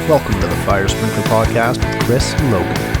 Welcome to the Fire Sprinkler Podcast with Chris and Logan.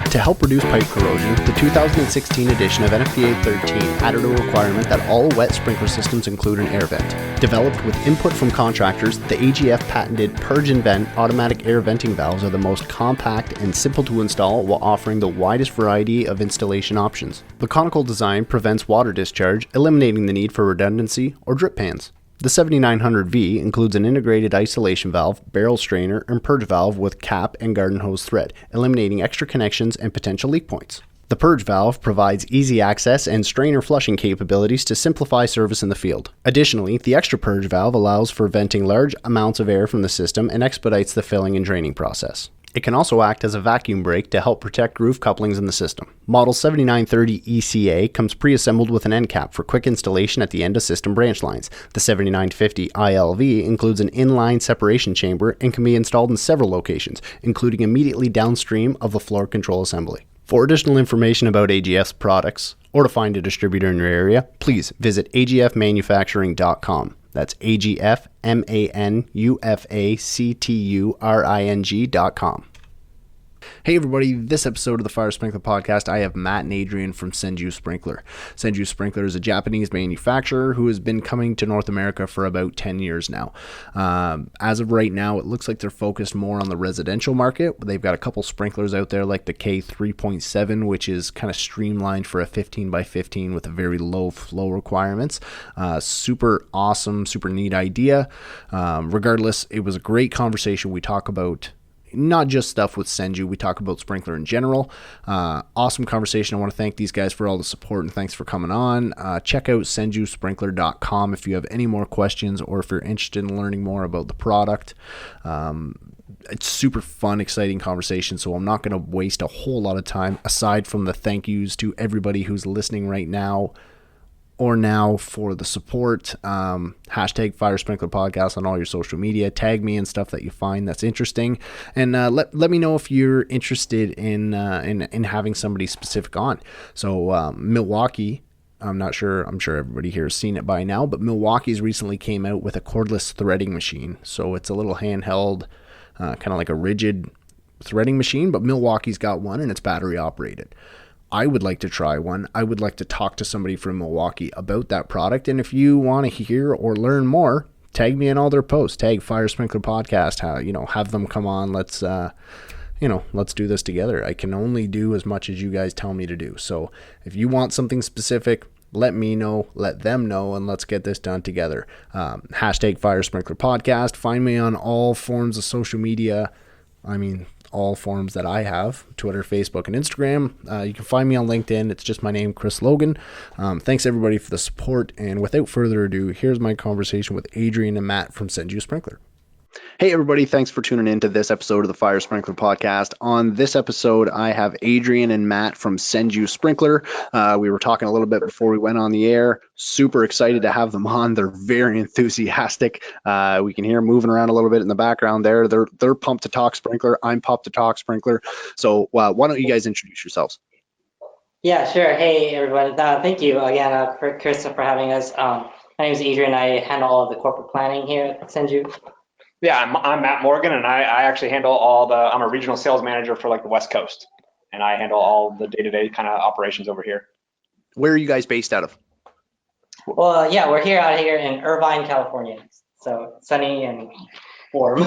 To help reduce pipe corrosion, the 2016 edition of NFPA 13 added a requirement that all wet sprinkler systems include an air vent. Developed with input from contractors, the AGF patented Purge and Vent automatic air venting valves are the most compact and simple to install while offering the widest variety of installation options. The conical design prevents water discharge, eliminating the need for redundancy or drip pans. The 7900V includes an integrated isolation valve, barrel strainer, and purge valve with cap and garden hose thread, eliminating extra connections and potential leak points. The purge valve provides easy access and strainer flushing capabilities to simplify service in the field. Additionally, the extra purge valve allows for venting large amounts of air from the system and expedites the filling and draining process. It can also act as a vacuum brake to help protect roof couplings in the system. Model 7930 ECA comes pre-assembled with an end cap for quick installation at the end of system branch lines. The 7950 ILV includes an inline separation chamber and can be installed in several locations, including immediately downstream of the floor control assembly. For additional information about AGF's products, or to find a distributor in your area, please visit agfmanufacturing.com. That's agfmanufacturing.com. Hey everybody, this episode of the Fire Sprinkler Podcast, I have Matt and Adrian from Senju Sprinkler. Senju Sprinkler is a Japanese manufacturer who has been coming to North America for about 10 years now. As of right now, it looks like they're focused more on the residential market. They've got a couple sprinklers out there like the K3.7, which is kind of streamlined for a 15 by 15 with a very low flow requirements. Super awesome, super neat idea. Regardless, it was a great conversation. We talk about not just stuff with Senju, we talk about sprinkler in general. Awesome conversation. I want to thank these guys for all the support and thanks for coming on. Check out senjusprinkler.com if you have any more questions or if you're interested in learning more about the product. It's super fun, exciting conversation, so I'm not going to waste a whole lot of time aside from the thank yous to everybody who's listening right now or now for the support. Hashtag Fire Sprinkler Podcast on all your social media. Tag me in stuff that you find that's interesting, and let me know if you're interested in having somebody specific on. So Milwaukee, I'm sure everybody here has seen it by now, but Milwaukee's recently came out with a cordless threading machine. So it's a little handheld, kind of like a rigid threading machine, but Milwaukee's got one and it's battery operated. I would like to try one. I would like to talk to somebody from Milwaukee about that product. And if you want to hear or learn more, tag me in all their posts. Tag Fire Sprinkler Podcast. Have them come on. Let's do this together. I can only do as much as you guys tell me to do. So if you want something specific, let me know, let them know, and let's get this done together. Hashtag Fire Sprinkler Podcast. Find me on all forms of social media. All forms that I have, Twitter, Facebook, and Instagram. You can find me on LinkedIn. It's just my name, Chris Logan. Thanks everybody for the support. And without further ado, here's my conversation with Adrian and Matt from Senju Sprinkler. Hey everybody, thanks for tuning in to this episode of the Fire Sprinkler Podcast. On this episode, I have Adrian and Matt from Senju Sprinkler. We were talking a little bit before we went on the air. Super excited to have them on. They're very enthusiastic. We can hear them moving around a little bit in the background there. They're pumped to talk sprinkler. I'm pumped to talk sprinkler. So why don't you guys introduce yourselves? Yeah, sure. Hey everyone. Thank you again, for Chris, for having us. My name is Adrian. I handle all of the corporate planning here at Senju. Yeah, I'm Matt Morgan, and I actually handle I'm a regional sales manager for the West Coast, and I handle all the day-to-day kind of operations over here. Where are you guys based out of? Well, yeah, we're out here in Irvine, California. So sunny and warm.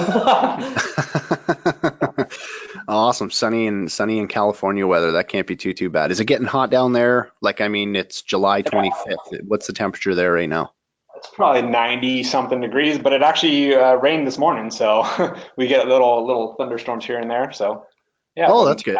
Awesome. Sunny and California weather. That can't be too bad. Is it getting hot down there? It's July 25th. What's the temperature there right now? It's probably 90 something degrees, but it actually rained this morning, so we get little thunderstorms here and there. So yeah. Oh, that's good.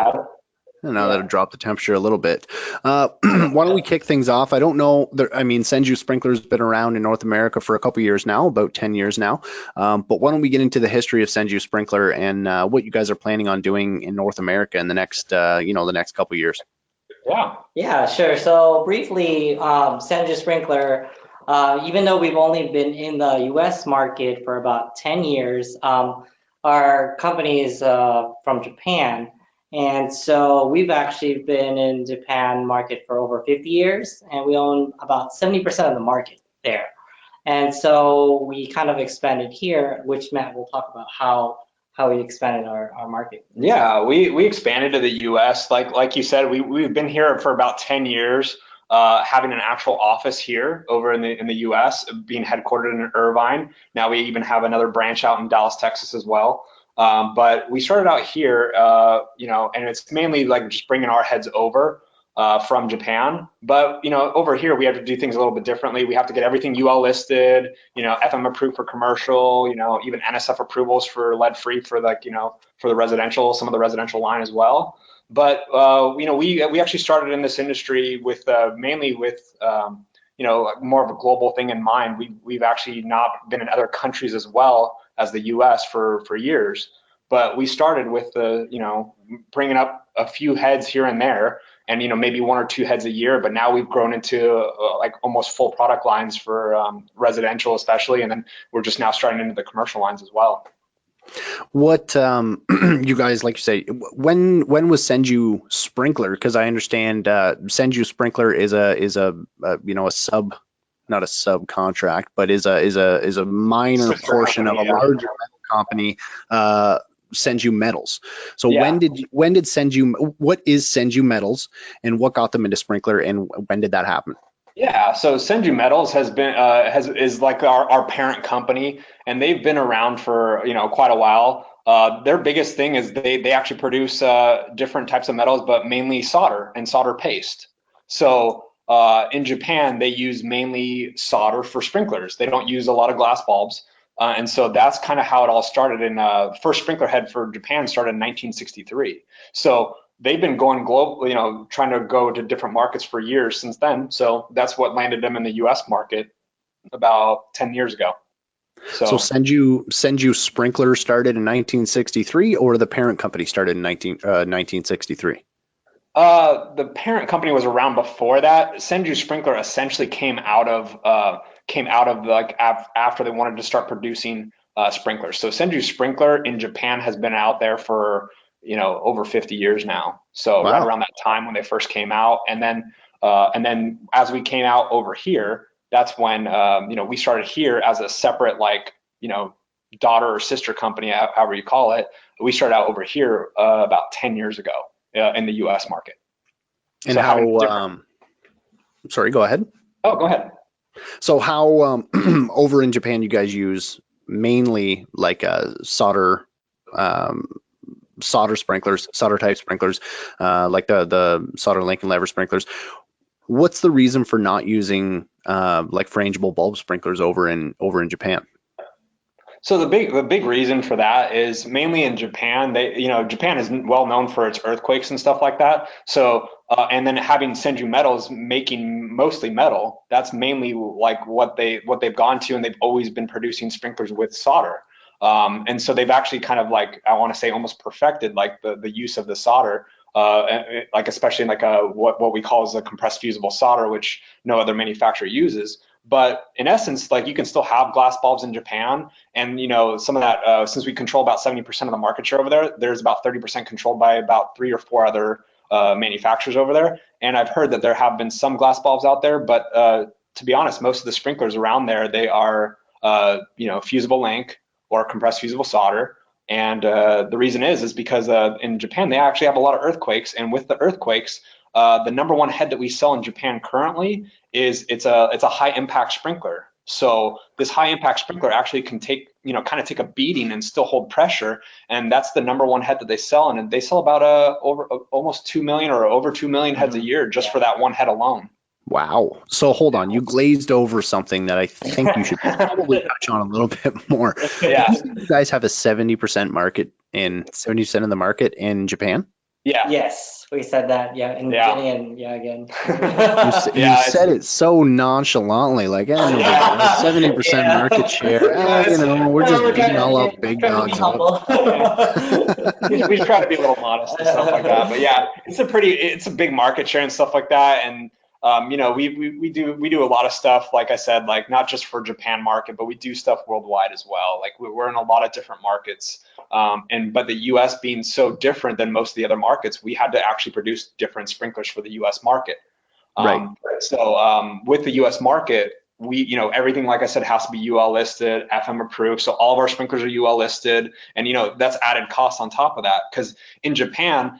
And now that'll drop the temperature a little bit. Why don't we kick things off? I don't know. Senju Sprinkler's been around in North America for a couple years now, about 10 years now. But why don't we get into the history of Senju Sprinkler and what you guys are planning on doing in North America in the next couple years? Yeah, sure. So briefly, Senju Sprinkler. Even though we've only been in the U.S. market for about 10 years, our company is from Japan, And so we've actually been in Japan market for over 50 years, and we own about 70% of the market there. And so we kind of expanded here, which Matt will talk about how we expanded our market. Yeah, we expanded to the U.S. Like you said, we've been here for about 10 years, having an actual office here over in the U.S., being headquartered in Irvine. Now we even have another branch out in Dallas, Texas as well. But we started out here, and it's mainly like just bringing our heads over from Japan. But over here we have to do things a little bit differently. We have to get everything UL listed, FM approved for commercial, even NSF approvals for lead free for for the residential, some of the residential line as well. But we actually started in this industry with mainly with more of a global thing in mind. We've actually not been in other countries as well as the U.S. for years, but we started with bringing up a few heads here and there, and maybe 1 or 2 heads a year. But now we've grown into like almost full product lines for residential, especially, and then we're just now starting into the commercial lines as well. What you guys, like you say, when was Senju Sprinkler? Because I understand Senju Sprinkler is a sub, not a subcontract, but is a minor Sister portion company, of a larger metal company, Senju Metals. So Yeah. when did Senju, what is Senju Metals, and what got them into Sprinkler, and when did that happen? Yeah, so Senju Metals has been is like our parent company, and they've been around for quite a while. Their biggest thing is they actually produce different types of metals, but mainly solder and solder paste. So in Japan, they use mainly solder for sprinklers. They don't use a lot of glass bulbs, and so that's kind of how it all started. And first sprinkler head for Japan started in 1963. So they've been going global, trying to go to different markets for years since then. So that's what landed them in the U.S. market about 10 years ago. So Senju Sprinkler started in 1963, or the parent company started in 1963? The parent company was around before that. Senju Sprinkler essentially came out of like after they wanted to start producing sprinklers. So Senju Sprinkler in Japan has been out there for over 50 years now. So Wow. Right around that time when they first came out, and then as we came out over here, that's when we started here as a separate daughter or sister company, however you call it. We started out over here about 10 years ago in the U.S. market. And So how? Sorry, go ahead. Oh, go ahead. So how over in Japan you guys use mainly like solder sprinklers, solder type sprinklers, like the solder link and lever sprinklers. What's the reason for not using like frangible bulb sprinklers over in Japan? So the big reason for that is mainly in Japan. Japan is well known for its earthquakes and stuff like that. So and then having Senju Metals making mostly metal, that's mainly like what they've gone to, and they've always been producing sprinklers with solder. And so they've actually kind of I want to say almost perfected like the use of the solder, like especially in what we call as a compressed fusible solder, which no other manufacturer uses. But in essence, you can still have glass bulbs in Japan, and some of that, since we control about 70% of the market share over there, there's about 30% controlled by about 3 or 4 other manufacturers over there. And I've heard that there have been some glass bulbs out there, but to be honest, most of the sprinklers around there, they are fusible link or compressed fusible solder. And the reason is because in Japan they actually have a lot of earthquakes, and with the earthquakes, the number one head that we sell in Japan currently is it's a high impact sprinkler. So this high impact sprinkler actually can take kind of take a beating and still hold pressure, and that's the number one head that they sell, and they sell about almost 2 million or over 2 million heads a year just for that one head alone. Wow. So hold on, you glazed over something that I think you should probably touch on a little bit more. Yeah. You guys have a 70% market in 70% of the market in Japan? Yeah. Yes, we said that. Yeah, in the Yeah. beginning, and yeah, again. You said it so nonchalantly, like, no big deal, 70% market share. We're just beating all up big dogs up. We try to be a little modest and stuff like that, but yeah, it's a big market share and stuff like that. And we do a lot of stuff, like I said, like not just for Japan market, but we do stuff worldwide as well. Like we're in a lot of different markets But the US being so different than most of the other markets, we had to actually produce different sprinklers for the US market. Right. So with the US market, everything, like I said, has to be UL listed, FM approved. So all of our sprinklers are UL listed, and that's added cost on top of that. Because in Japan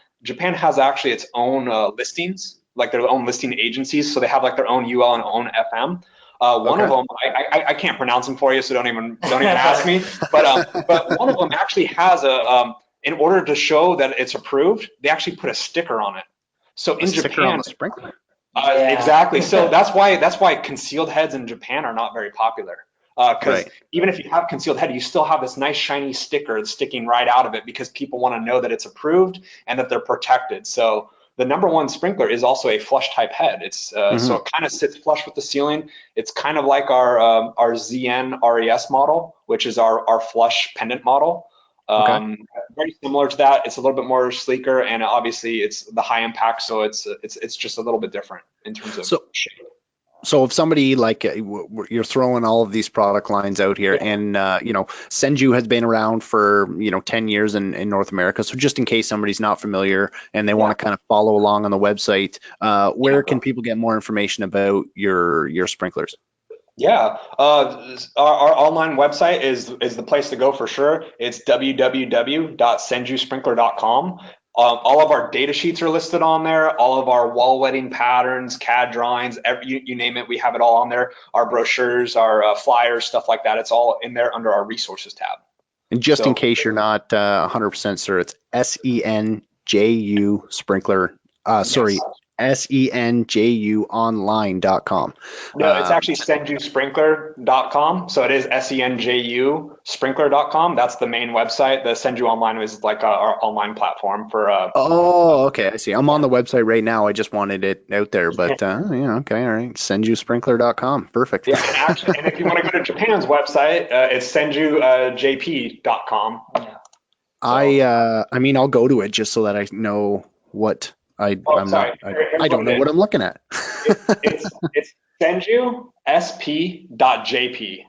has actually its own listings, like their own listing agencies. So they have like their own UL and own FM. One of them, I can't pronounce them for you, so don't even ask me. But one of them actually has in order to show that it's approved, they actually put a sticker on it. So in sticker Japan, on the sprinkler. Exactly. So that's why concealed heads in Japan are not very popular. Because even if you have concealed head, you still have this nice shiny sticker sticking right out of it because people want to know that it's approved and that they're protected. So the number one sprinkler is also a flush type head. It's so it kind of sits flush with the ceiling. It's kind of like our ZN RES model, which is our flush pendant model. Very similar to that. It's a little bit more sleeker, and obviously it's the high impact, so it's just a little bit different in terms of shape. So if somebody like you're throwing all of these product lines out here, and Senju has been around for 10 years in North America. So just in case somebody's not familiar and they want to kind of follow along on the website, where can people get more information about your sprinklers? Yeah, our online website is the place to go for sure. It's www.senjusprinkler.com. All of our data sheets are listed on there. All of our wall wetting patterns, CAD drawings, you name it, we have it all on there. Our brochures, our flyers, stuff like that. It's all in there under our resources tab. And just in case you're not 100% sure, it's SENJU Sprinkler. Sorry. SENJUonline.com. No, it's actually senjusprinkler.com. So it is SENJU-sprinkler.com. That's the main website. The Senju Online is like our online platform for. Okay, I see. I'm on the website right now. I just wanted it out there, but okay, all right. SenjuSprinkler.com. Perfect. Yeah, and if you want to go to Japan's website, it's senjujp.com. Yeah. I mean, I'll go to it just so that I know what. I don't know what I'm looking at. it's senjusp.jp.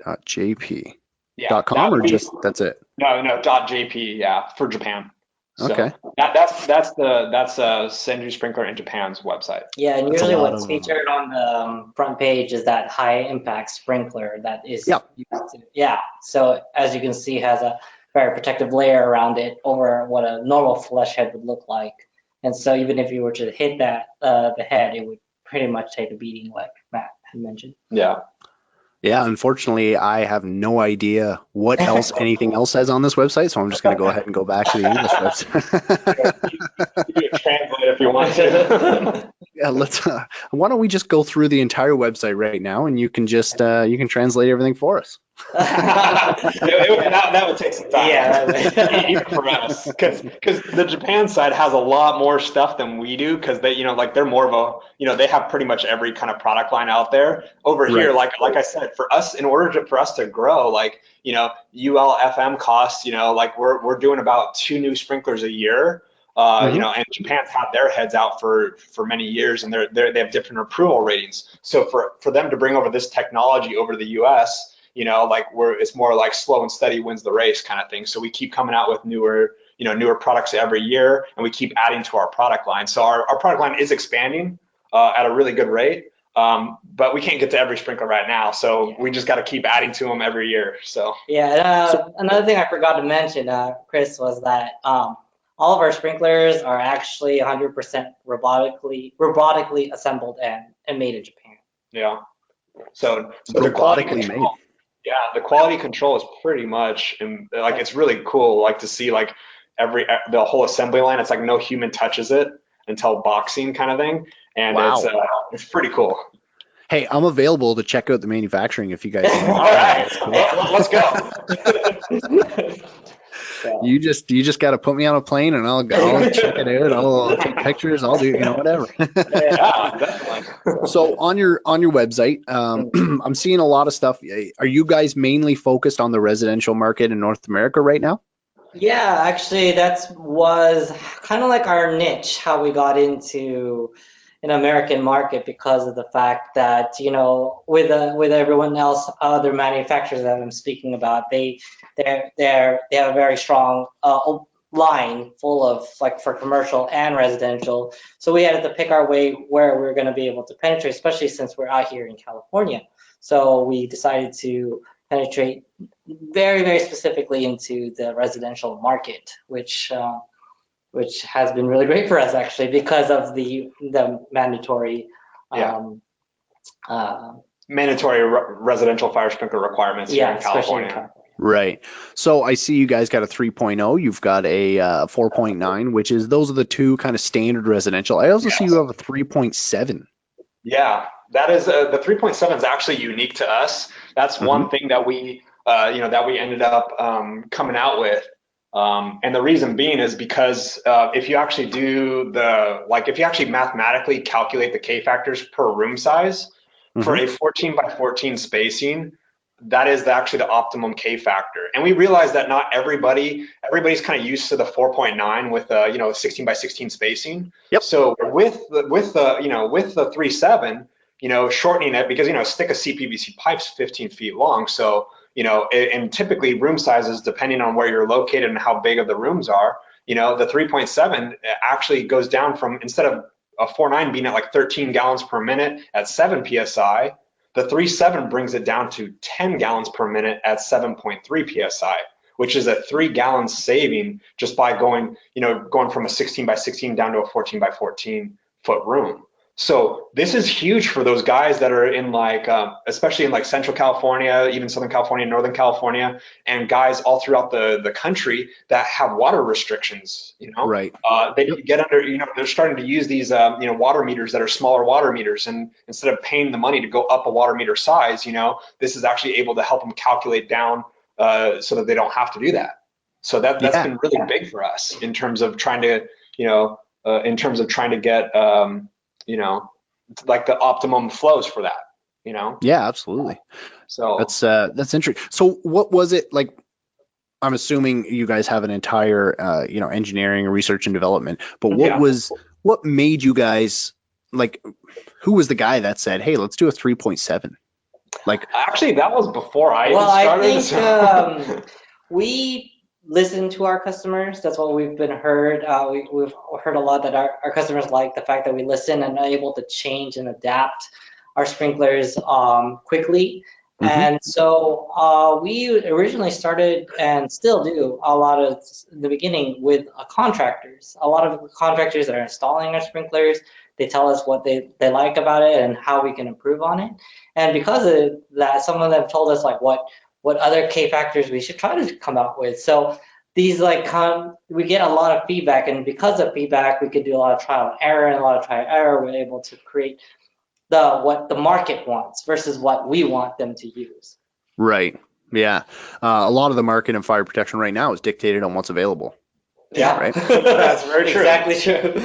.jp. Yeah. .com or just that's it? No. .jp. Yeah, for Japan. So okay. That's Senju Sprinkler in Japan's website. Yeah, and usually what's featured on the front page is that high impact sprinkler that is used to, so as you can see, has a very protective layer around it over what a normal flush head would look like. And so even if you were to hit that the head, it would pretty much take a beating, like Matt had mentioned. Yeah. Yeah, unfortunately, I have no idea what else anything else says on this website, so I'm just going to go ahead and go back to the English website. You can translate if you want to. Yeah, let's. Why don't we just go through the entire website right now, and you can just you can translate everything for us. That would take some time. Yeah, even for us, because the Japan side has a lot more stuff than we do, because they they're more of a they have pretty much every kind of product line out there. Over here, like I said, for us, in order for us to grow, UL FM costs, we're doing about 2 new sprinklers a year. And Japan's had their heads out for many years, and they have different approval ratings. So for them to bring over this technology over to the US, it's more like slow and steady wins the race kind of thing. So we keep coming out with newer products every year, and we keep adding to our product line. So our product line is expanding at a really good rate. But we can't get to every sprinkler right now, so we just got to keep adding to them every year. So another thing I forgot to mention, Chris, was that all of our sprinklers are actually 100% robotically assembled and made in Japan. Yeah. So the quality control, the quality control is pretty much it's really cool. To see the whole assembly line. It's like no human touches it until boxing kind of thing, and it's pretty cool. Hey, I'm available to check out the manufacturing if you guys want. All right, let's go. You just got to put me on a plane, and I'll check it out. I'll take pictures. I'll do whatever. Yeah, definitely. So on your website, I'm seeing a lot of stuff. Are you guys mainly focused on the residential market in North America right now? Yeah, actually, was kind of like our niche, how we got into in American market because of the fact that, with everyone else, other manufacturers that I'm speaking about, they have a very strong line full of, like, for commercial and residential. So we had to pick our way where we're going to be able to penetrate, especially since we're out here in California. So we decided to penetrate very, very specifically into the residential market, which has been really great for us, actually, because of the mandatory mandatory residential fire sprinkler requirements here in California. Right. So I see you guys got a 3.0. You've got a 4.9, which is, those are the two kind of standard residential. I also see you have a 3.7. Yeah, that is the 3.7 is actually unique to us. That's one thing that we that we ended up coming out with. And the reason being is because if you actually if you actually mathematically calculate the K factors per room size for a 14 by 14 spacing, that is actually the optimum K factor. And we realize that not everybody's kind of used to the 4.9 with 16 by 16 spacing. Yep. So with the 3.7, shortening it, because stick of CPVC pipe's 15 feet long. So and typically room sizes, depending on where you're located and how big of the rooms are, the 3.7 actually goes down from, instead of a 4.9 being at like 13 gallons per minute at 7 psi, the 3.7 brings it down to 10 gallons per minute at 7.3 psi, which is a 3 gallon saving just by going from a 16 by 16 down to a 14 by 14 foot room. So this is huge for those guys that are in especially in Central California, even Southern California, Northern California, and guys all throughout the country that have water restrictions. Right. They get under. They're starting to use these water meters that are smaller water meters, and instead of paying the money to go up a water meter size, this is actually able to help them calculate down so that they don't have to do that. So that's been really big for us in terms of trying to get like the optimum flows for that, Yeah, absolutely. So that's interesting. So what was it like? I'm assuming you guys have an entire engineering, research and development, but what made you guys, like, who was the guy that said, hey, let's do a 3.7? Like, actually, that was before I started. I think we listen to our customers. That's what we've heard. We've heard a lot that our customers like the fact that we listen and are able to change and adapt our sprinklers quickly. And so we originally started, and still do, a lot of the beginning with contractors. A lot of contractors that are installing our sprinklers, they tell us what they like about it and how we can improve on it. And because of that, some of them told us what other K factors we should try to come out with. So these we get a lot of feedback, and because of feedback, we could do a lot of trial and error, and a lot of trial and error, we're able to create what the market wants versus what we want them to use. Right. Yeah. A lot of the market in fire protection right now is dictated on what's available. Yeah. Right. That's very true. Exactly true.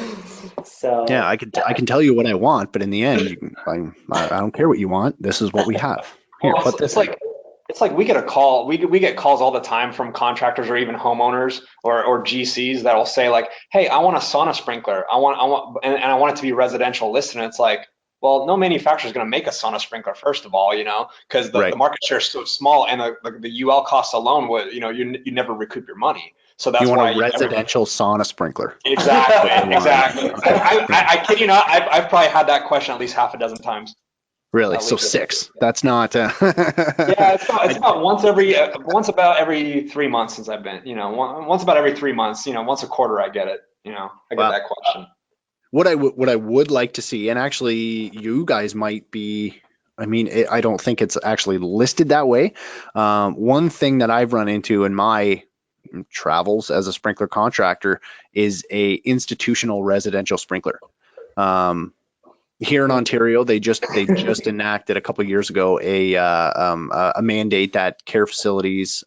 So yeah, I can tell you what I want, but in the end, I don't care what you want. This is what we have. Here, Well, it's like we get a call. We get calls all the time from contractors or even homeowners or GCs that will say hey, I want a sauna sprinkler. I want and I want it to be residential listed. And it's like, well, no manufacturer is going to make a sauna sprinkler, first of all, because the market share is so small, and the UL costs alone would, you never recoup your money. So that's why you want a residential sauna sprinkler. Exactly. I kid you not. I've probably had that question at least half a dozen times. Really? So 6. That's not. Yeah, it's about once about every 3 months since I've been. Once about every 3 months. Once a quarter, I get it. I get that question. What I would like to see, and actually you guys might be, I don't think it's actually listed that way. One thing that I've run into in my travels as a sprinkler contractor is a institutional residential sprinkler. Here in Ontario, they just enacted a couple of years ago a mandate that care facilities,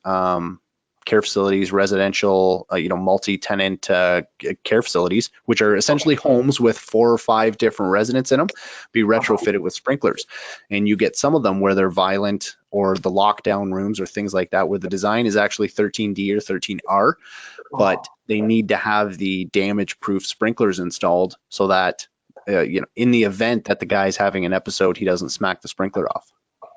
residential, multi-tenant care facilities, which are essentially homes with 4 or 5 different residents in them, be retrofitted with sprinklers. And you get some of them where they're violent, or the lockdown rooms or things like that, where the design is actually 13D or 13R, but they need to have the damage-proof sprinklers installed so that in the event that the guy's having an episode, he doesn't smack the sprinkler off.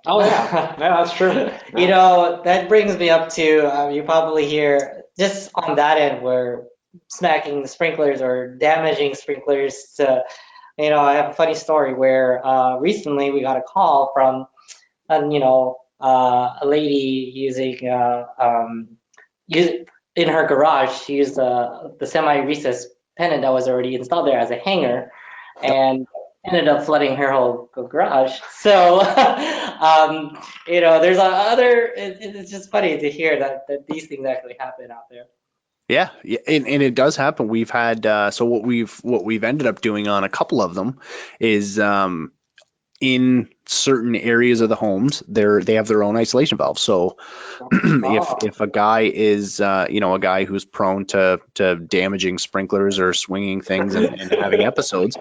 Oh yeah, that's true. You know, that brings me up to you probably hear just on that end where smacking the sprinklers or damaging sprinklers. I have a funny story where recently we got a call from, a lady using in her garage. She used the semi-recessed pennant that was already installed there as a hanger, and ended up flooding her whole garage. So, there's other. It's just funny to hear that these things actually happen out there. Yeah, and it does happen. We've had so what we've ended up doing on a couple of them is in certain areas of the homes, they have their own isolation valve. So if a guy is a guy who's prone to damaging sprinklers or swinging things and having episodes,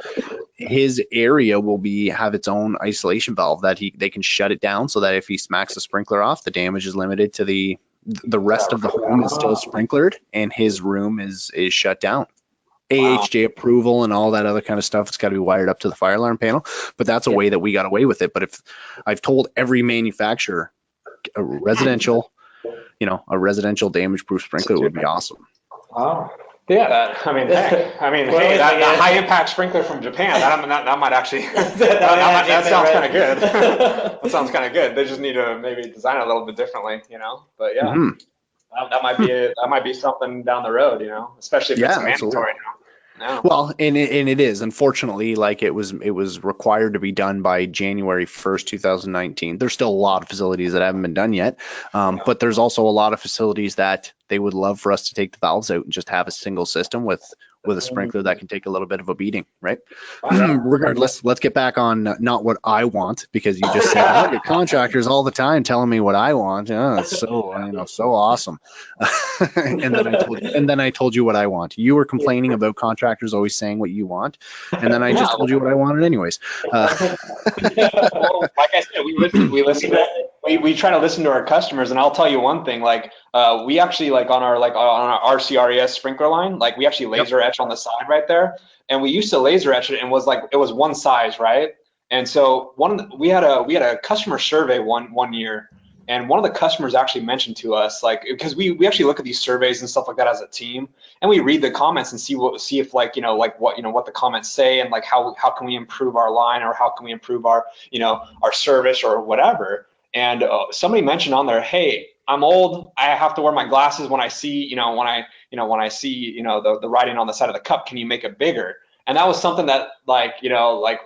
his area will have its own isolation valve that they can shut it down so that if he smacks the sprinkler off, the damage is limited to the rest of the home is still sprinklered and his room is shut down. AHJ approval and all that other kind of stuff. It's got to be wired up to the fire alarm panel, but that's a way that we got away with it. But if I've told every manufacturer, a residential damage proof sprinkler would be awesome. Oh. Yeah, hey, that high impact sprinkler from Japan, that might actually, that sounds kind of good. That sounds kind of good. They just need to maybe design it a little bit differently, but yeah. Mm-hmm. That might be something down the road, especially if it's mandatory. No. Well, and it is, unfortunately, like it was required to be done by January 1st, 2019. There's still a lot of facilities that haven't been done yet, but there's also a lot of facilities that they would love for us to take the valves out and just have a single system with a sprinkler that can take a little bit of a beating, right? Regardless, let's get back on not what I want, because you just said, oh, your contractors all the time telling me what I want. It's so so awesome. and then I told you what I want. You were complaining about contractors always saying what you want, and then I just told you what I wanted anyways. Well, like I said, we try to listen to our customers, and I'll tell you one thing, we actually on our RCRES sprinkler line, we actually laser etch on the side right there, and we used to laser etch it and it was one size, right? And so we had a customer survey one year, and one of the customers actually mentioned to us, because we actually look at these surveys and stuff like that as a team, and we read the comments and see if what the comments say, and how can we improve our line, or how can we improve our our service or whatever. And somebody mentioned on there, hey, I'm old, I have to wear my glasses when I see when I see the writing on the side of the cup. Can you make it bigger? And that was something that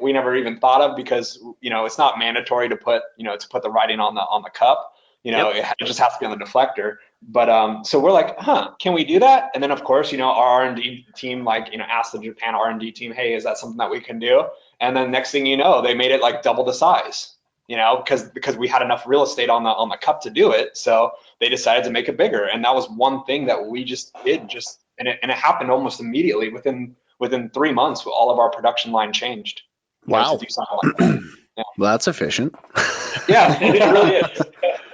we never even thought of, because it's not mandatory to put the writing on the cup. It just has to be on the deflector. But so we're like, can we do that? And then of course our R&D team asked the Japan R&D team, hey, is that something that we can do? And then next thing you know, they made it double the size. Because we had enough real estate on the cup to do it, so they decided to make it bigger. And that was one thing that we just did, and it happened almost immediately. Within 3 months, all of our production line changed. Wow. To do something like that. Yeah. Well, that's efficient. Yeah, it really is.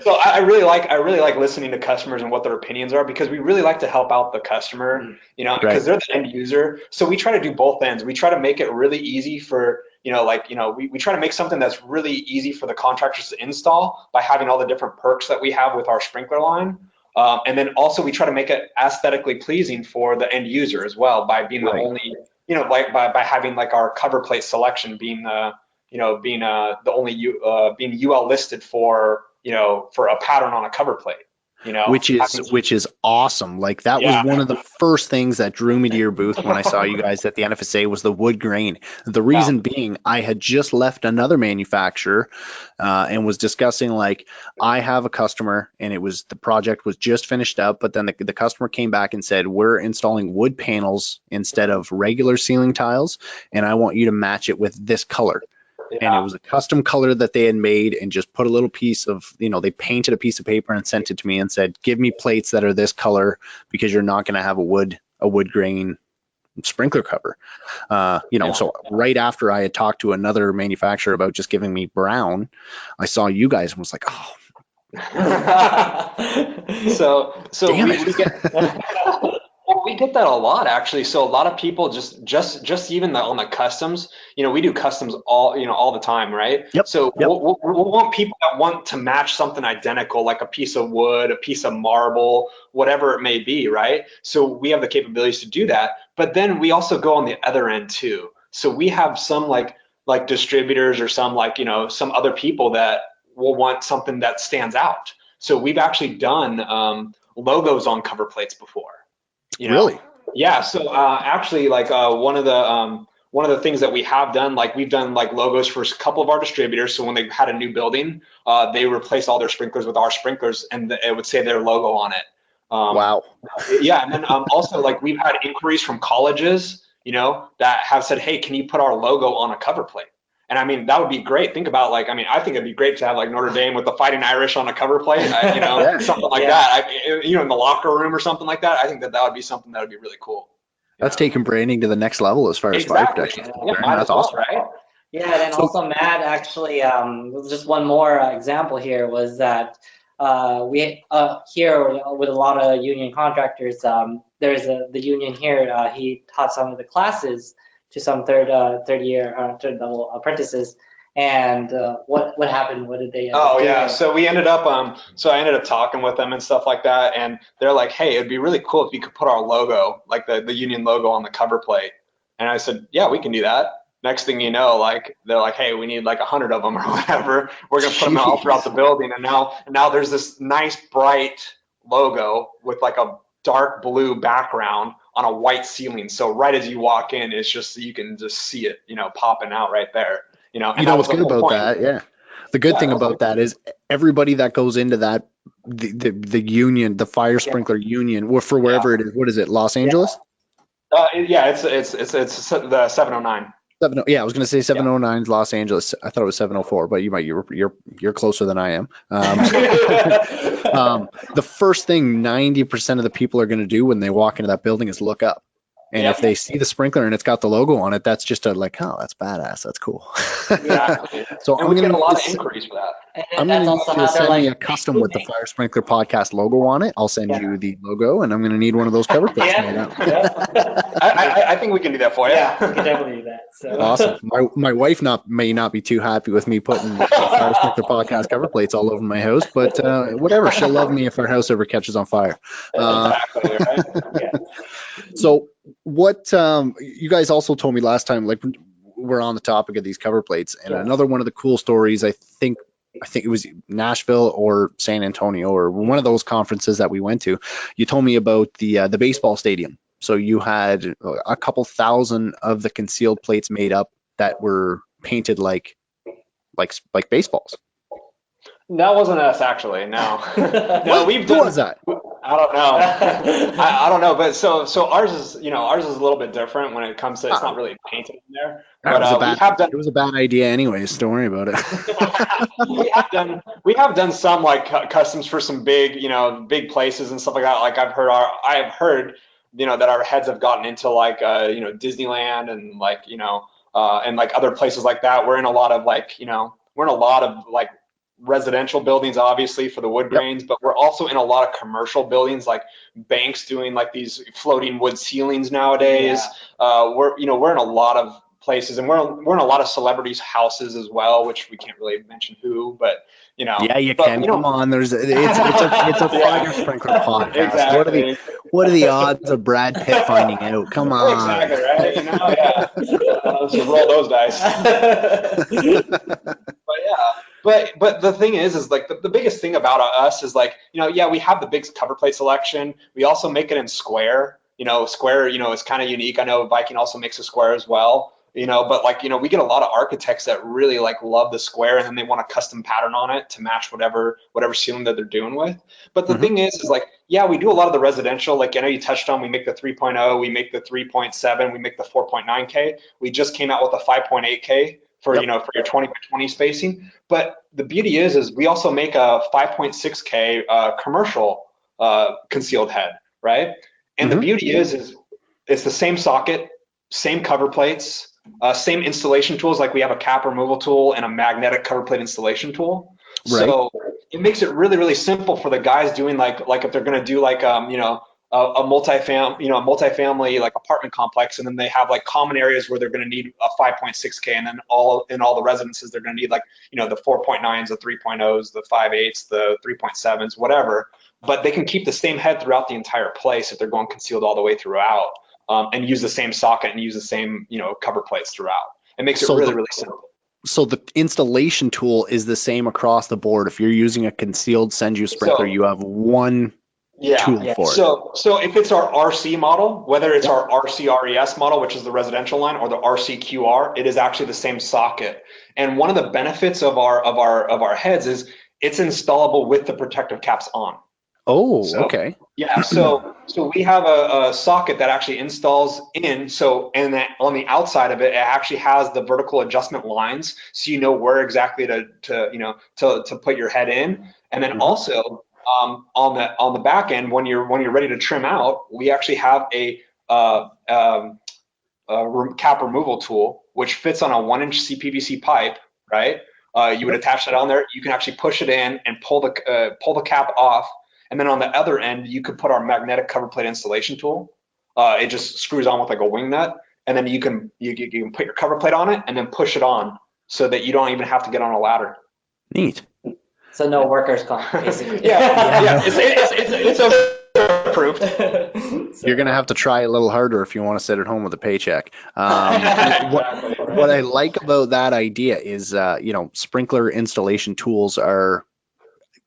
So I really like listening to customers and what their opinions are, because we really like to help out the customer, because they're the end user. So we try to do both ends. We try to make it really easy for we try to make something that's really easy for the contractors to install by having all the different perks that we have with our sprinkler line. And then also we try to make it aesthetically pleasing for the end user as well, by being the only, by having our cover plate selection being being UL listed for a pattern on a cover plate. Which is awesome. That was one of the first things that drew me to your booth when I saw you guys at the NFSA, was the wood grain. The reason being, I had just left another manufacturer and was discussing, I have a customer, and the project was just finished up, but then the customer came back and said, we're installing wood panels instead of regular ceiling tiles, and I want you to match it with this color. And it was a custom color that they had made, and just put a little piece of, they painted a piece of paper and sent it to me and said, give me plates that are this color, because you're not going to have a wood grain sprinkler cover. So right after I had talked to another manufacturer about just giving me brown, I saw you guys and was like, oh. get that a lot actually. So a lot of people just even on the customs, we do customs all the time, right? Yep. So Yep. we'll want people that want to match something identical, like a piece of wood, a piece of marble, whatever it may be, right? So we have the capabilities to do that. But then we also go on the other end too. So we have some like distributors or some some other people that will want something that stands out. So we've actually done logos on cover plates before. Really? Yeah. So actually, like one of the things that we have done, like we've done like logos for a couple of our distributors. So when they had a new building, they replaced all their sprinklers with our sprinklers, and it would say their logo on it. Wow. Yeah, and then also like we've had inquiries from colleges, that have said, hey, can you put our logo on a cover plate? And I mean, that would be great. Think about I think it'd be great to have like Notre Dame with the Fighting Irish on a cover plate, Yeah. something like that. In the locker room or something like that. I think that would be something that would be really cool. That's taking branding to the next level as far as fire Exactly. protection is Yeah, concerned. might That's as well, awesome. right? Yeah, and then So- also Matt actually, just one more example here was that we here with a lot of union contractors, there's the union here. He taught some of the classes to some third level apprentices. And what happened? What did they end up Oh doing? yeah, so we ended up so I ended up talking with them and stuff like that, and they're like, hey, it'd be really cool if you could put our logo, like the union logo, on the cover plate. And I said, yeah, we can do that. Next thing you know, like they're like, hey, we need like 100 of them or whatever. We're gonna put them all throughout the building, and now there's this nice bright logo with like a dark blue background on a white ceiling. So right as you walk in, it's just you can just see it, popping out right there. And that was what's the good whole about point. that? Yeah. The good thing about that is everybody that goes into that, the union, the fire sprinkler union, for wherever it is, what is it, Los Angeles? Yeah, it's the 709. I was going to say 709 is Los Angeles. I thought it was 704, but you're closer than I am. The first thing 90% of the people are going to do when they walk into that building is look up. And if they see the sprinkler and it's got the logo on it, that's just oh, that's badass. That's cool. Exactly. So and we get a lot of inquiries for that. I'm going to need you to send me a custom with the Fire Sprinkler Podcast logo on it. I'll send you the logo, and I'm going to need one of those cover plates made up. I think we can do that for you. Yeah, we can definitely do that. So. Awesome. My wife may not be too happy with me putting Fire Sprinkler Podcast cover plates all over my house, but whatever. She'll love me if our house ever catches on fire. Exactly, right? Yeah. So what you guys also told me last time, like we're on the topic of these cover plates, and another one of the cool stories, I think it was Nashville or San Antonio or one of those conferences that we went to. You told me about the baseball stadium. So you had a couple thousand of the concealed plates made up that were painted like baseballs. That wasn't us, actually. No. No, we've done. Who was that? I don't know. I don't know, but so ours is a little bit different when it comes to it's not really painted in there. But It was a bad idea anyways. Don't worry about it. we have done some like customs for some big big places and stuff like that. Like I have heard that our heads have gotten into like Disneyland and like and like other places like that. We're in a lot of residential buildings, obviously, for the wood grains, but we're also in a lot of commercial buildings, like banks doing like these floating wood ceilings nowadays. We're in a lot of places, and we're in a lot of celebrities' houses as well, which we can't really mention who, but Yeah, you can. Come on, it's a fire sprinkler podcast. Exactly. What are the odds of Brad Pitt finding out? Come on. Exactly, right? Let's just roll those dice. But yeah, but the thing is like the biggest thing about us is like we have the big cover plate selection. We also make it in square. Square is kind of unique. I know Viking also makes a square as well. But like we get a lot of architects that really like love the square, and then they want a custom pattern on it to match whatever ceiling that they're doing with. But the thing is like we do a lot of the residential. Like I know you touched on, we make the 3.0, we make the 3.7, we make the 4.9K. We just came out with a 5.8K for for your 20 by 20 spacing. But the beauty is we also make a 5.6K commercial concealed head, right? And the beauty is it's the same socket, same cover plates, same installation tools. Like we have a cap removal tool and a magnetic cover plate installation tool. Right. So it makes it really, really simple for the guys doing like if they're going to do like a multifamily like apartment complex, and then they have like common areas where they're going to need a 5.6K, and then all the residences they're going to need like the 4.9s, the 3.0s, the 5.8s, the 3.7s, whatever. But they can keep the same head throughout the entire place if they're going concealed all the way throughout, and use the same socket and use the same cover plates throughout. It makes it really simple. So the installation tool is the same across the board. If you're using a concealed Senju sprinkler, you have one tool for it. So if it's our RC model, whether it's our RC-RES model, which is the residential line, or the RC-QR, it is actually the same socket. And one of the benefits of our heads is it's installable with the protective caps on. Oh, okay. Yeah, so we have a socket that actually installs in, and that on the outside of it, it actually has the vertical adjustment lines, so you know where exactly to put your head in. And then also on the back end, when you're ready to trim out, we actually have a cap removal tool, which fits on a 1-inch CPVC pipe, right? You would attach that on there. You can actually push it in and pull the cap off. And then on the other end, you could put our magnetic cover plate installation tool. It just screws on with like a wing nut, and then you can put your cover plate on it and then push it on, so that you don't even have to get on a ladder. Neat. So no workers' comp, basically. yeah. It's approved. You're gonna have to try a little harder if you want to sit at home with a paycheck. What I like about that idea is, sprinkler installation tools are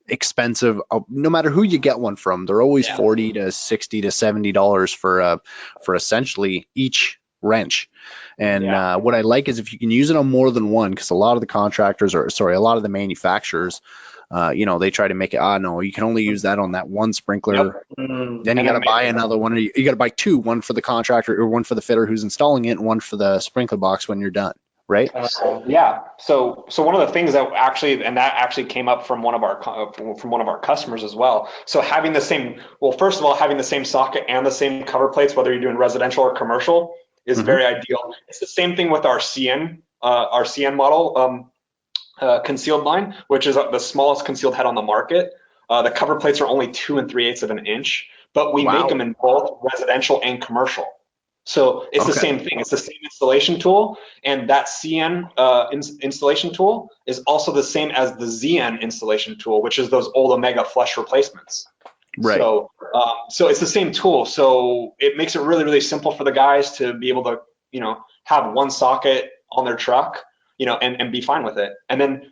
expensive. No matter who you get one from, they're always $40 to $60 to $70 for essentially each wrench. And what I like is if you can use it on more than one, because a lot of the manufacturers, they try to make it, no, you can only use that on that one sprinkler. Then you got to buy another one. You got to buy two, one for the contractor or one for the fitter who's installing it, and one for the sprinkler box when you're done. Right? So one of the things that actually came up from one of our customers as well. So having the same socket and the same cover plates, whether you're doing residential or commercial, is very ideal. It's the same thing with our CN model concealed line, which is the smallest concealed head on the market. The cover plates are only 2 3/8 of an inch, but we make them in both residential and commercial. So it's the same thing. It's the same installation tool, and that CN installation tool is also the same as the ZN installation tool, which is those old Omega flush replacements. Right. So it's the same tool. So it makes it really, really simple for the guys to be able to, have one socket on their truck, and be fine with it. And then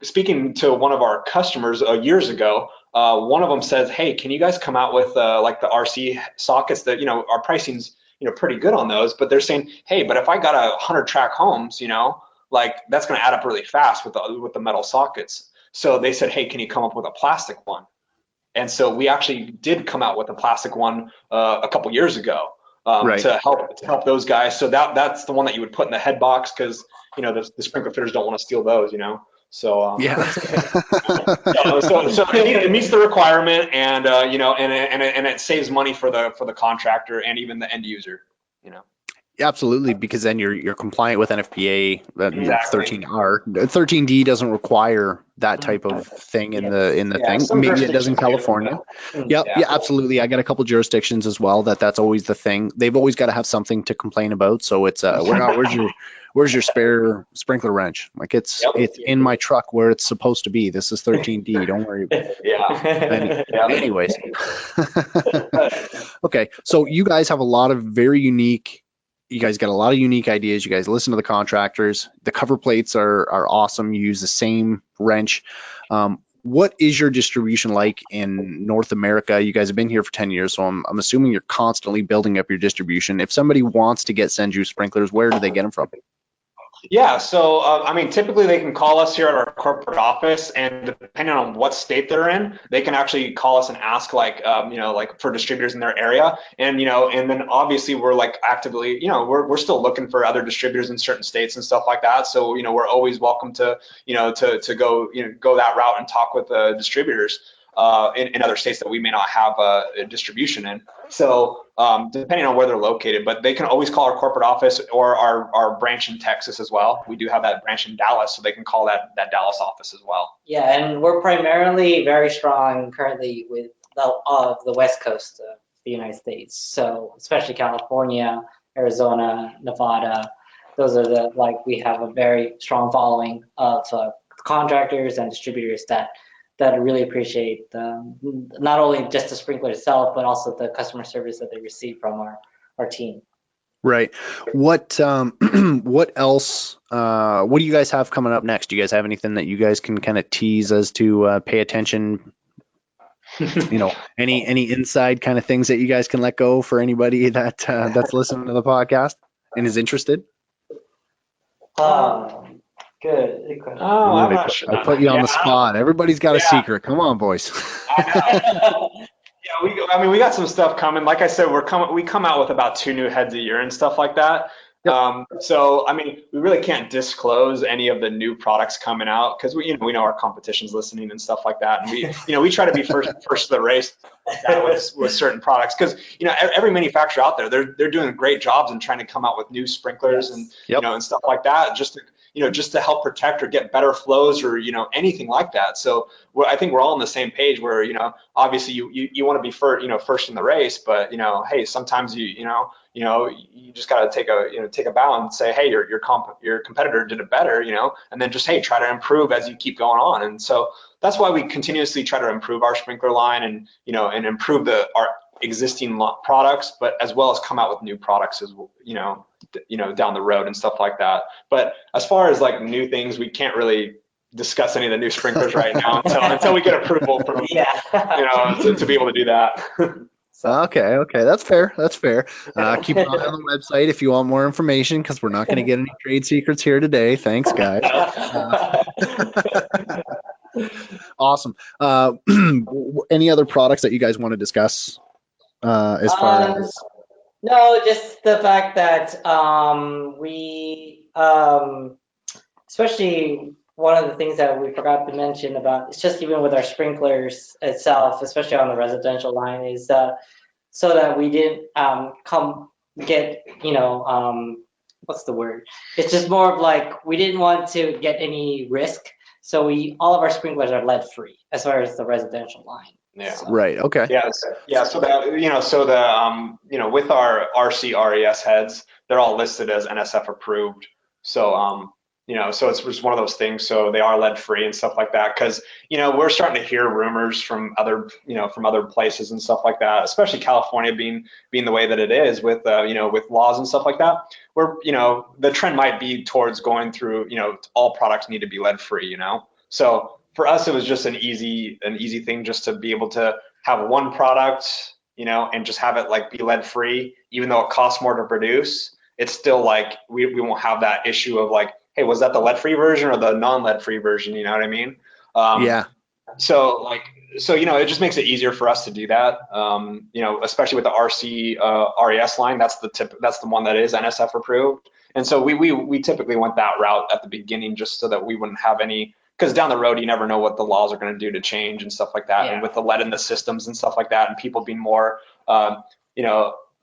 speaking to one of our customers years ago, one of them says, "Hey, can you guys come out with like the RC sockets that our pricing's pretty good on those, but they're saying, hey, but if I got 100 track homes, like that's going to add up really fast with the metal sockets." So they said, "Hey, can you come up with a plastic one?" And so we actually did come out with a plastic one a couple years ago to help those guys. So that's the one that you would put in the head box, because the sprinkler fitters don't want to steal those, So so it meets the requirement, and and it saves money for the contractor and even the end user, Absolutely, because then you're compliant with NFPA 13R. 13D doesn't require that type of thing in the thing. Maybe it does in California. Yeah, absolutely. I got a couple jurisdictions as well that's always the thing. They've always got to have something to complain about. So it's where's your spare sprinkler wrench? Like it's in my truck where it's supposed to be. This is 13D. Don't worry about it. Anyways. Okay, so you guys have a lot of you guys got a lot of unique ideas. You guys listen to the contractors. The cover plates are awesome. You use the same wrench. What is your distribution like in North America? You guys have been here for 10 years, so I'm assuming you're constantly building up your distribution. If somebody wants to get Senju sprinklers, where do they get them from? Yeah, so typically they can call us here at our corporate office, and depending on what state they're in, they can actually call us and ask like for distributors in their area, and then obviously we're like actively, we're still looking for other distributors in certain states and stuff like that. So we're always welcome to to go that route and talk with distributors in other states that we may not have a distribution in. So depending on where they're located, but they can always call our corporate office or our branch in Texas as well. We do have that branch in Dallas, so they can call that Dallas office as well. Yeah, and we're primarily very strong currently with the West Coast. the United States. So especially California, Arizona, Nevada, those are we have a very strong following of contractors and distributors that really appreciate not only just the sprinkler itself, but also the customer service that they receive from our team. Right. What what else? What do you guys have coming up next? Do you guys have anything that you guys can kind of tease as to pay attention? Any inside kind of things that you guys can let go for anybody that's listening to the podcast and is interested? Good question. Oh, I'm not sure. I put you on the spot. Everybody's got a secret. Come on, boys. Yeah, we got some stuff coming. Like I said, we come out with about 2 new heads a year and stuff like that. Yep. So we really can't disclose any of the new products coming out because we know our competition's listening and stuff like that, and we try to be first to the race with certain products because every manufacturer out there they're doing great jobs and trying to come out with new sprinklers and and stuff like that just to help protect or get better flows or anything like that. So I think we're all on the same page where obviously you want to be first in the race, but hey, sometimes you just got to take a bow and say, hey, your competitor did it better, and then just hey, try to improve as you keep going on. And so that's why we continuously try to improve our sprinkler line and and improve our existing products, but as well as come out with new products as down the road and stuff like that. But as far as like new things, we can't really discuss any of the new sprinklers right now until we get approval from to be able to do that. Okay, that's fair. Keep an eye on the website if you want more information because we're not going to get any trade secrets here today. Thanks, guys. Awesome. Any other products that you guys want to discuss as far as? No, just the fact that we, especially one of the things that we forgot to mention about, it's just even with our sprinklers itself, especially on the residential line, is so that we didn't what's the word? It's just more of like we didn't want to get any risk, so all of our sprinklers are lead free as far as the residential line. Yeah. So. Right. Okay. Yeah. So that with our RC RES heads, they're all listed as NSF approved. So so it's just one of those things. So they are lead free and stuff like that. Because we're starting to hear rumors from other places and stuff like that, especially California being the way that it is with with laws and stuff like that. Where the trend might be towards going through all products need to be lead free. So for us, it was just an easy thing just to be able to have one product, and just have it like be lead free, even though it costs more to produce. It's still like we won't have that issue of like, hey, was that the lead free version or the non-lead free version? You know what I mean? Yeah. So it just makes it easier for us to do that. Especially with the RC RES line, that's the one that is NSF approved. And so we typically went that route at the beginning just so that we wouldn't have any. Because down the road, you never know what the laws are going to do to change and stuff like that. Yeah. And with the lead in the systems and stuff like that, and people being more,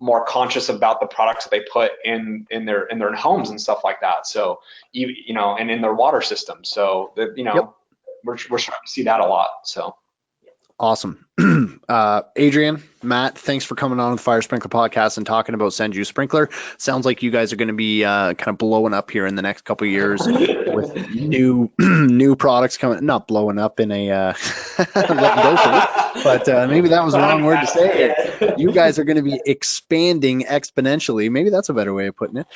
more conscious about the products that they put in their homes and stuff like that. So, and in their water system. So, we're starting to see that a lot. So. Awesome. Adrian, Matt, thanks for coming on the Fire Sprinkler podcast and talking about Senju Sprinkler. Sounds like you guys are going to be kind of blowing up here in the next couple of years with new products coming. Not blowing up in a but maybe that was the wrong word to say it. You guys are going to be expanding exponentially. Maybe that's a better way of putting it.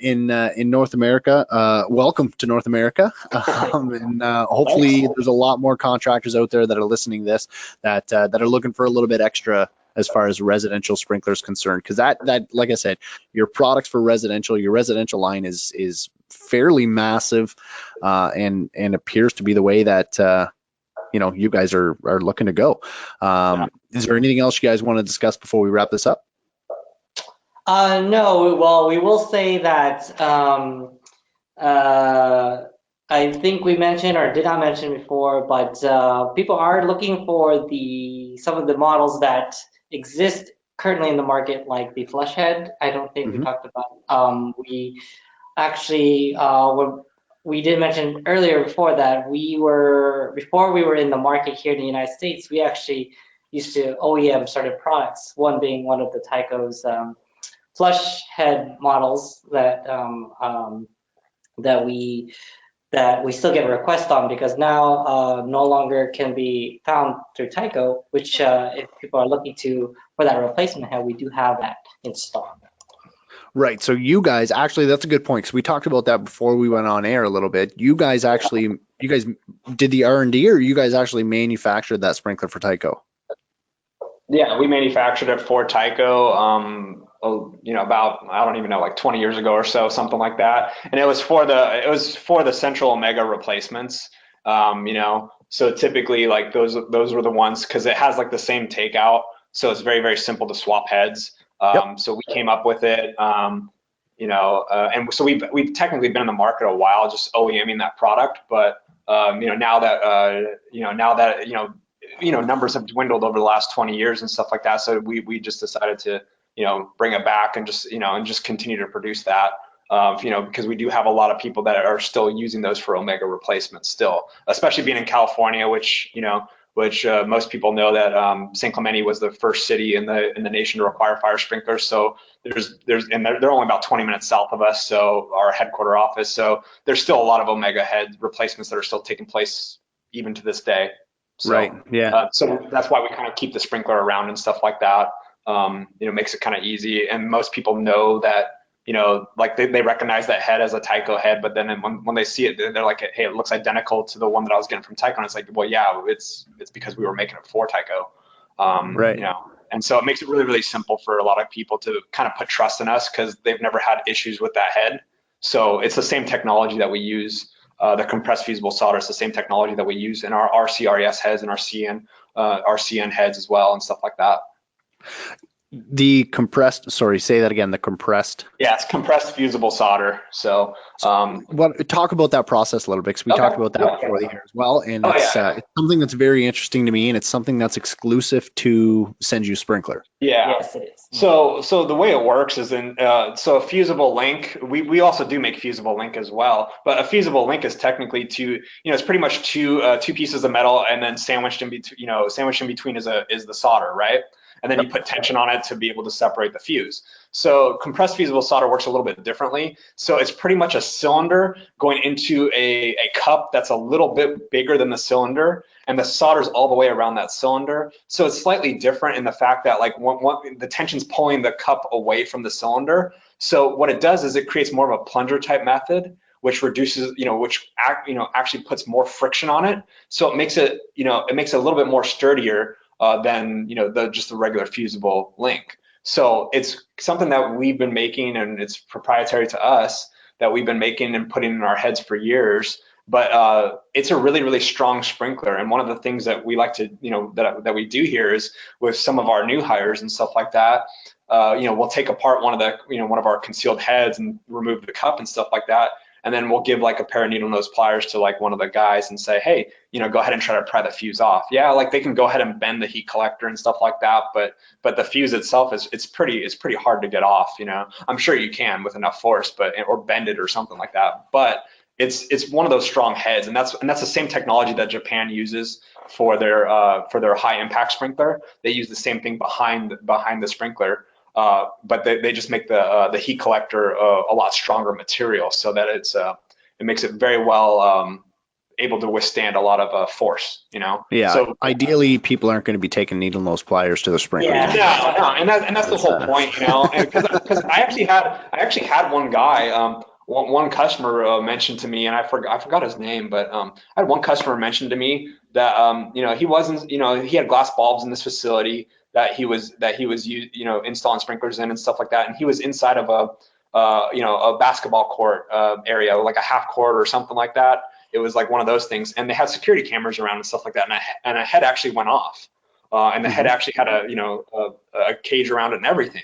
In North America. Welcome to North America. And hopefully there's a lot more contractors out there that are listening to this that are looking for a little bit extra as far as residential sprinklers concerned, because that like I said, your products for your residential line is fairly massive, and appears to be the way that you guys are looking to go. Is there anything else you guys want to discuss before we wrap this up? No. Well, we will say that I think we mentioned or did not mention before, but people are looking for some of the models that exist currently in the market, like the flush head. I don't think we talked about. We actually we did mention earlier before that before we were in the market here in the United States, we actually used to OEM started products, one being one of the Tyco's flush head models that we still get a request on, because now no longer can be found through Tyco, which if people are looking for that replacement head, we do have that in stock. Right. So you guys actually, that's a good point, because we talked about that before we went on air a little bit. You guys did the R&D, or you guys actually manufactured that sprinkler for Tyco? Yeah, we manufactured it for Tyco, about, I don't even know, like 20 years ago or so, something like that. And it was for the central Omega replacements. So typically like those were the ones, because it has like the same takeout, so it's very, very simple to swap heads. Yep. So we came up with it, and so we've technically been in the market a while, just OEMing that product. But now that numbers have dwindled over the last 20 years and stuff like that, so we just decided to bring it back and just continue to produce that. Because we do have a lot of people that are still using those for Omega replacements still, especially being in California, which most people know that San Clemente was the first city in the nation to require fire sprinklers. So they're only about 20 minutes south of us, so our headquarter office. So there's still a lot of Omega head replacements that are still taking place even to this day. So, Right. Yeah. So that's why we kind of keep the sprinkler around and stuff like that. Makes it kind of easy, and most people know that. Like they recognize that head as a Tyco head, but then when they see it, they're like, hey, it looks identical to the one that I was getting from Tyco. And it's like, well, yeah, it's because we were making it for Tyco. Right. And so it makes it really, really simple for a lot of people to kind of put trust in us, because they've never had issues with that head. So it's the same technology that we use. The compressed fusible solder is the same technology that we use in our RCRES heads and our CN heads as well, and stuff like that. The compressed, sorry, say that again, the compressed. Yeah, it's compressed fusible solder. So, talk about that process a little bit, because we talked about that before the air as well, and it's something that's very interesting to me, and it's something that's exclusive to Senju Sprinkler. Yeah. Yes, it is. So the way it works is so a fusible link. We also do make fusible link as well, but a fusible link is technically it's pretty much two pieces of metal, and then sandwiched in between is the solder, right? And then you put tension on it to be able to separate the fuse. So compressed fusible solder works a little bit differently. So it's pretty much a cylinder going into a cup that's a little bit bigger than the cylinder, and the solder's all the way around that cylinder. So it's slightly different in the fact that like the tension's pulling the cup away from the cylinder. So what it does is it creates more of a plunger type method, which reduces, actually puts more friction on it. So it makes it a little bit more sturdier than just the regular fusible link. So it's something that we've been making, and it's proprietary to us, that we've been making and putting in our heads for years. But it's a really, really strong sprinkler. And one of the things that we like to, that we do here is with some of our new hires and stuff like that, we'll take apart one of our concealed heads and remove the cup and stuff like that. And then we'll give like a pair of needle nose pliers to like one of the guys and say, hey, go ahead and try to pry the fuse off. Yeah, like they can go ahead and bend the heat collector and stuff like that, but the fuse itself it's pretty hard to get off. I'm sure you can with enough force, or bend it or something like that. But it's one of those strong heads, and that's the same technology that Japan uses for their high impact sprinkler. They use the same thing behind the sprinkler. But they just make the heat collector a lot stronger material, so that it makes it very well able to withstand a lot of force. Yeah. So ideally, people aren't going to be taking needle nose pliers to the sprinkler. Yeah. No, and that's the whole point. Because I actually had one guy. One customer mentioned to me, and I forgot his name, but I had one customer mention to me that he wasn't, he had glass bulbs in this facility that he was installing sprinklers in and stuff like that, and he was inside of a basketball court area, like a half court or something like that. It was like one of those things, and they had security cameras around and stuff like that, and a head actually went off, and the head actually had a cage around it and everything.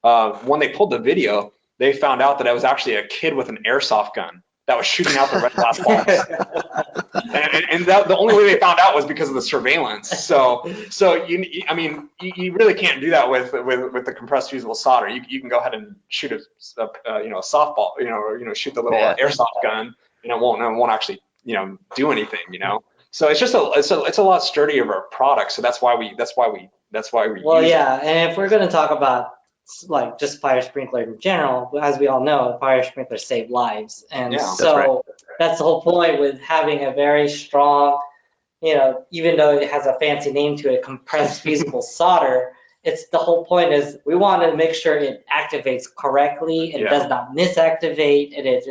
When they pulled the video, they found out that it was actually a kid with an airsoft gun that was shooting out the red glass bulbs. and the only way they found out was because of the surveillance. So you really can't do that with the compressed fusible solder. You can go ahead and shoot a softball, or shoot the little airsoft gun, and it won't actually do anything. So it's just it's a lot sturdier of a product. So that's why we Well, use it. yeah, and if we're going to talk about like just fire sprinkler in general, as we all know, fire sprinklers save lives, and Yeah. That's right. so that's the whole point with having a very strong, even though it has a fancy name to it, compressed fusible solder. It's the whole point is we want to make sure it activates correctly, it Yeah. does not misactivate, and it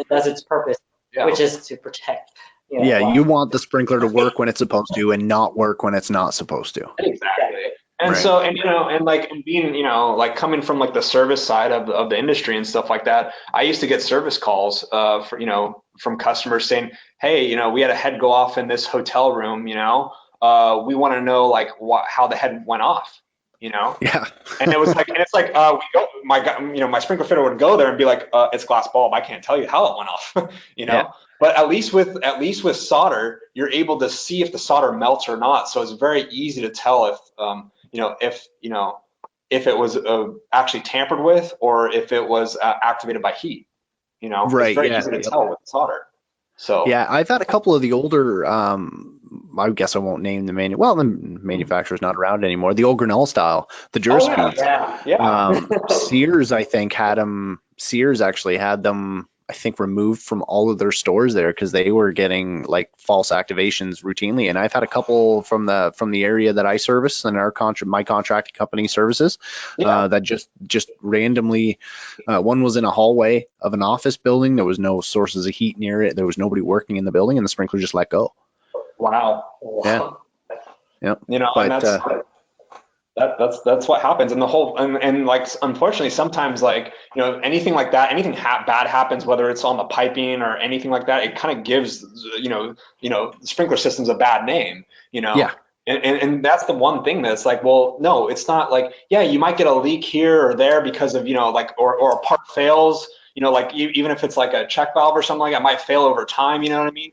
does its purpose, Yeah. which is to protect. Yeah, lives. you want the sprinkler to work when it's supposed to and not work when it's not supposed to. Exactly. And Right. so, and being, like coming from like the service side of the industry and stuff like that, I used to get service calls, from customers saying, hey, we had a head go off in this hotel room, we want to know like how the head went off, Yeah. And it was like, my sprinkler fitter would go there and be like, it's glass bulb. I can't tell you how it went off, Yeah. But at least with solder, you're able to see if the solder melts or not. So it's very easy to tell if it was actually tampered with or if it was activated by heat. It's Right. very Yeah. easy to Yep. tell with solder. So Yeah, I've had a couple of the older, I guess I won't name the manufacturer's not around anymore. The old Grinnell style, the Durspeeds. Yeah. Sears, I think, had them. Sears actually had them, I think, removed from all of their stores there because they were getting like false activations routinely. And I've had a couple from the area that I service and my contracting company services, that just randomly, one was in a hallway of an office building. There was no sources of heat near it. There was nobody working in the building, and the sprinkler just let go. Wow. Yeah. Yep. And that's what happens, and the whole and like unfortunately sometimes like anything like that, anything bad happens, whether it's on the piping or anything like that, it kind of gives sprinkler systems a bad name. Yeah. And that's the one thing that's like, well, no, it's not like, yeah, you might get a leak here or there because of like or a part fails, like even if it's like a check valve or something like that, it might fail over time, you know what I mean?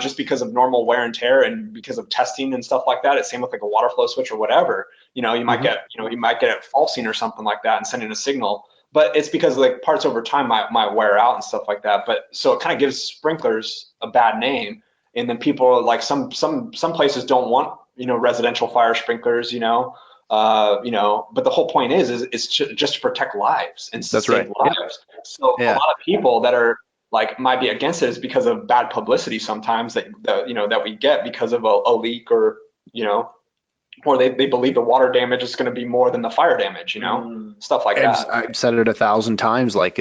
Just because of normal wear and tear and because of testing and stuff like that. It's same with like a water flow switch or whatever. You might get it falsing or something like that and sending a signal. But it's because like parts over time might wear out and stuff like that. But so it kind of gives sprinklers a bad name. And then people like some places don't want residential fire sprinklers. But the whole point is just to protect lives and to save lives. So a lot of people that are like might be against it is because of bad publicity sometimes that we get because of a leak or or they believe the water damage is going to be more than the fire damage, stuff like that. I've said it 1,000 times. Like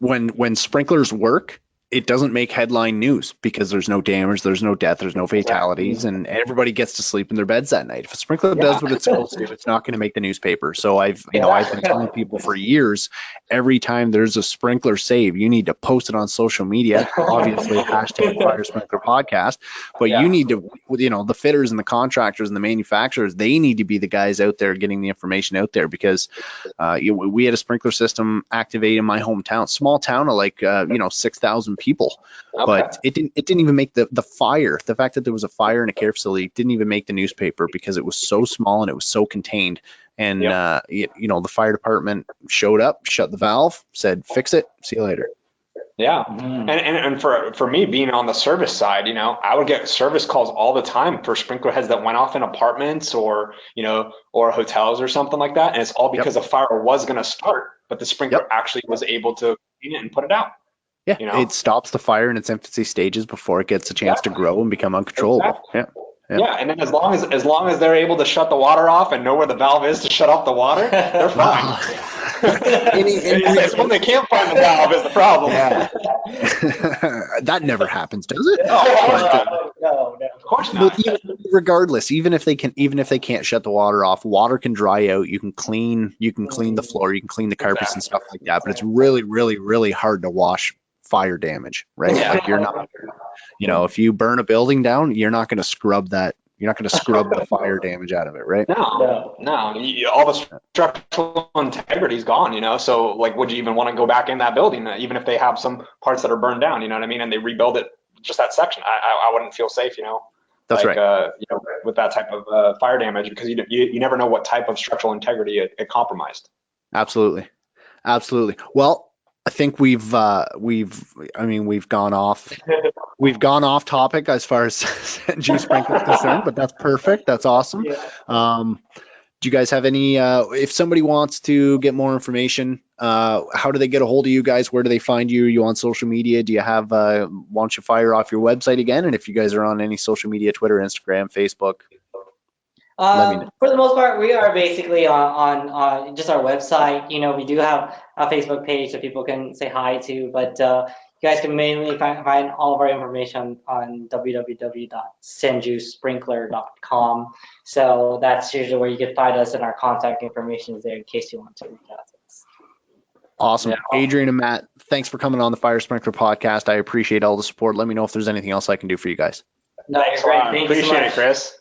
when sprinklers work, it doesn't make headline news because there's no damage, there's no death, there's no fatalities, and everybody gets to sleep in their beds that night. If a sprinkler does what it's supposed to, it's not going to make the newspaper. So I've been telling people for years, every time there's a sprinkler save, you need to post it on social media. Obviously, hashtag Fire Sprinkler Podcast, but you need to, the fitters and the contractors and the manufacturers, they need to be the guys out there getting the information out there because we had a sprinkler system activate in my hometown, small town of like 6,000 people, but it didn't even make the fire. The fact that there was a fire in a care facility didn't even make the newspaper because it was so small and it was so contained. And the fire department showed up, shut the valve, said fix it, see you later. Yeah. And for me being on the service side, I would get service calls all the time for sprinkler heads that went off in apartments or hotels or something like that, and it's all because a fire was going to start, but the sprinkler actually was able to clean it and put it out. Yeah, it stops the fire in its infancy stages before it gets a chance to grow and become uncontrollable. Exactly. Yeah, and then as long as they're able to shut the water off and know where the valve is to shut off the water, they're fine. It's when they can't find the valve is the problem. Yeah. That never happens, does it? No. Of course not. Regardless, even if they can't shut the water off, water can dry out. You can clean the floor, you can clean the carpets and stuff like that. But it's really, really, really hard to wash fire damage, right? Yeah. Like you're not, if you burn a building down, you're not going to scrub that. You're not going to scrub the fire damage out of it, right? No. All the structural integrity is gone, so like, would you even want to go back in that building, even if they have some parts that are burned down, you know what I mean? And they rebuild it, just that section. I wouldn't feel safe, That's like, right. With that type of fire damage, because you never know what type of structural integrity it compromised. Absolutely. Well, I think we've gone off topic as far as Senju Sprinkler is concerned, but that's perfect. That's awesome. Yeah. Do you guys have any, if somebody wants to get more information, how do they get a hold of you guys? Where do they find you? Are you on social media? Do you have, why don't you fire off your website again? And if you guys are on any social media, Twitter, Instagram, Facebook, let me know. For the most part, we are basically on just our website. You know, we do have a Facebook page that people can say hi to, but you guys can mainly find all of our information on www.senjusprinkler.com. So that's usually where you can find us, and our contact information is there in case you want to reach out to us. Awesome. Yeah. Adrian and Matt, thanks for coming on the Fire Sprinkler podcast. I appreciate all the support. Let me know if there's anything else I can do for you guys. No, you're great. Thank you so Appreciate much. it, Chris.